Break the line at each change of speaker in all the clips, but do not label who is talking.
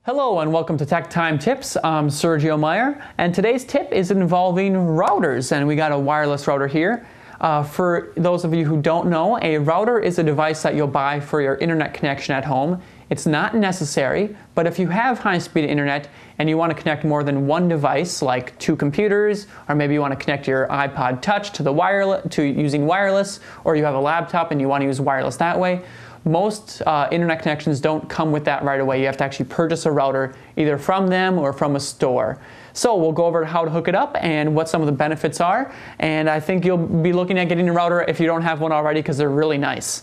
Hello and welcome to Tech Time Tips. I'm Sergio Meyer, and today's tip is involving routers, and we got a wireless router here. For those of you who don't know, a router is a device that you'll buy for your internet connection at home. It's not necessary, but if you have high-speed internet and you want to connect more than one device, like two computers, or maybe you want to connect your iPod Touch to using wireless, or you have a laptop and you want to use wireless that way, most internet connections don't come with that right away. You have to actually purchase a router either from them or from a store. So we'll go over how to hook it up and what some of the benefits are. And I think you'll be looking at getting a router if you don't have one already because they're really nice.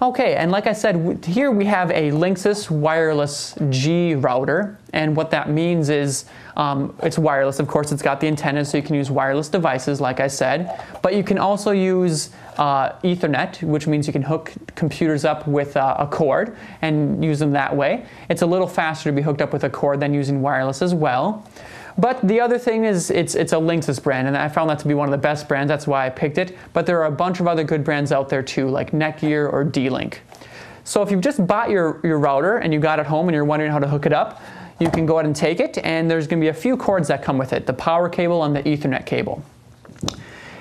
Okay, and like I said, here we have a Linksys Wireless G router, and what that means is it's wireless. Of course, it's got the antennas, so you can use wireless devices, like I said, but you can also use Ethernet, which means you can hook computers up with a cord and use them that way. It's a little faster to be hooked up with a cord than using wireless as well. But the other thing is it's a Linksys brand, and I found that to be one of the best brands. That's why I picked it. But there are a bunch of other good brands out there too, like Netgear or D-Link. So if you've just bought your router and you got it home and you're wondering how to hook it up, you can go ahead and take it, and there's going to be a few cords that come with it, the power cable and the Ethernet cable.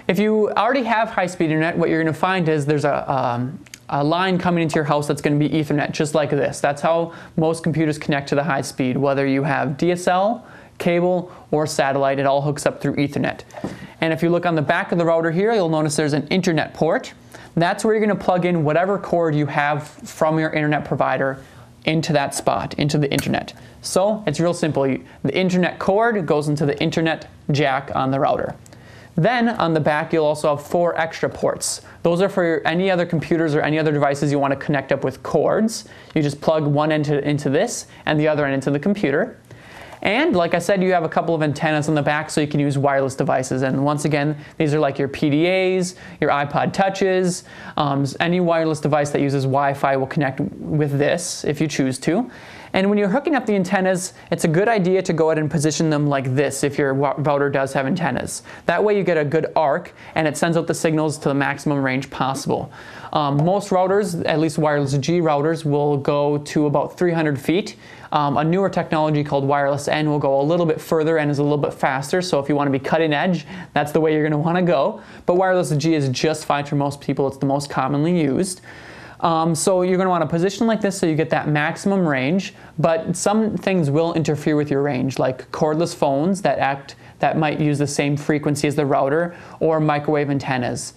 If you already have high-speed internet, what you're going to find is there's a line coming into your house that's going to be Ethernet, just like this. That's how most computers connect to the high speed, whether you have DSL, cable, or satellite. It all hooks up through Ethernet. And if you look on the back of the router here, you'll notice there's an internet port. That's where you're going to plug in whatever cord you have from your internet provider into that spot, into the internet. So it's real simple. The internet cord goes into the internet jack on the router. Then on the back you'll also have 4 extra ports. Those are for any other computers or any other devices you want to connect up with cords. You just plug one end into this and the other end into the computer. And like I said, you have a couple of antennas on the back so you can use wireless devices. And once again, these are like your PDAs, your iPod Touches, any wireless device that uses Wi-Fi will connect with this if you choose to. And when you're hooking up the antennas, it's a good idea to go ahead and position them like this if your router does have antennas. That way you get a good arc and it sends out the signals to the maximum range possible. Most routers, at least wireless G routers, will go to about 300 feet. A newer technology called wireless N will go a little bit further and is a little bit faster, so if you want to be cutting edge, that's the way you're going to want to go. But wireless G is just fine for most people. It's the most commonly used. So you're going to want to position like this so you get that maximum range, but some things will interfere with your range, like cordless phones that might use the same frequency as the router, or microwave antennas,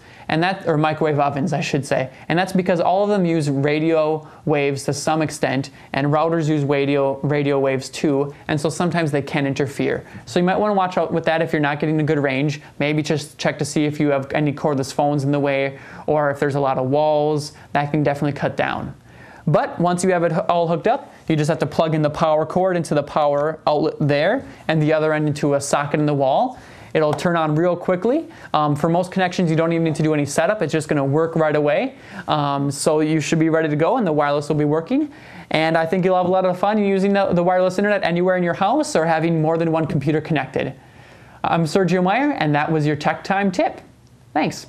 or microwave ovens, I should say. And that's because all of them use radio waves to some extent, and routers use radio waves too, and so sometimes they can interfere. So you might want to watch out with that if you're not getting a good range. Maybe just check to see if you have any cordless phones in the way, or if there's a lot of walls. That can definitely cut down. But once you have it all hooked up, you just have to plug in the power cord into the power outlet there, and the other end into a socket in the wall. It'll turn on real quickly. For most connections, you don't even need to do any setup. It's just going to work right away. So you should be ready to go, and the wireless will be working. And I think you'll have a lot of fun using the wireless internet anywhere in your house or having more than one computer connected. I'm Sergio Meyer, and that was your Tech Time tip. Thanks.